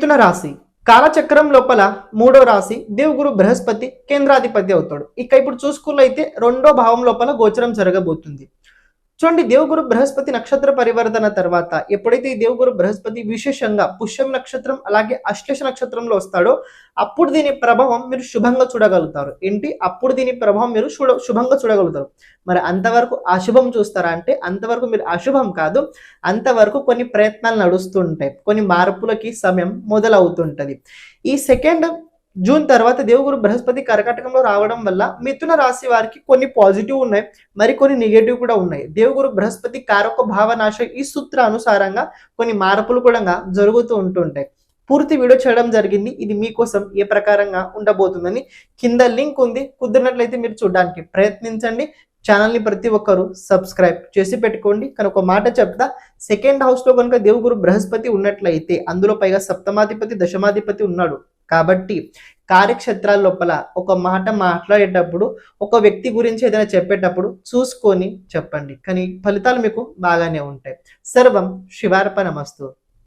మిథున రాశి కాలచక్రం లోపల మూడో రాశి దేవగురు బృహస్పతి కేంద్రాధిపతి అవుతాడు. ఇక ఇప్పుడు చూసుకున్నైతే రెండో భావం లోపల గోచరం జరగబోతుంది. చూడండి, దేవగురు బృహస్పతి నక్షత్ర పరివర్తన తర్వాత ఎప్పుడైతే ఈ దేవగురు బృహస్పతి విశేషంగా పుష్యం నక్షత్రం అలాగే అశ్లేష నక్షత్రంలో వస్తాడో అప్పుడు దీని ప్రభావం మీరు శుభంగా చూడగలుగుతారు. ఏంటి, అప్పుడు దీని ప్రభావం మీరు శుభంగా చూడగలుగుతారు. మరి అంతవరకు అశుభం చూస్తారా అంటే అంతవరకు మీరు అశుభం కాదు, అంతవరకు కొన్ని ప్రయత్నాలు నడుస్తుంటాయి, కొన్ని మార్పులకి సమయం మొదలవుతుంటది. ఈ జూన్ తర్వాత దేవగురు బృహస్పతి కర్కాటకంలో రావడం వల్ల మిథున రాశి వారికి కొన్ని పాజిటివ్ ఉన్నాయి, మరి కొన్ని నెగటివ్ కూడా ఉన్నాయి. దేవగురు బృహస్పతి కారక భావనాశ ఈ సూత్ర అనుసారంగా కొన్ని మార్పులు కూడా జరుగుతూ ఉంటుంటాయి. పూర్తి వీడియో చేయడం జరిగింది, ఇది మీకోసం ఏ ప్రకారంగా ఉండబోతుందని. కింద లింక్ ఉంది, కుదిరినట్లయితే మీరు చూడడానికి ప్రయత్నించండి. ఛానల్ని ప్రతి ఒక్కరు సబ్స్క్రైబ్ చేసి పెట్టుకోండి. కానీ ఒక మాట చెప్తా, సెకండ్ హౌస్లో కనుక దేవగురు బృహస్పతి ఉన్నట్లయితే అందులో పైగా సప్తమాధిపతి దశమాధిపతి ఉన్నాడు కాబట్టి కార్యక్షేత్రాల లోపల ఒక మాట మాట్లాడేటప్పుడు ఒక వ్యక్తి గురించి ఏదైనా చెప్పేటప్పుడు చూసుకొని చెప్పండి, కానీ ఫలితాలు మీకు బాగానే ఉంటాయి. సర్వం శివార్పణమస్తు.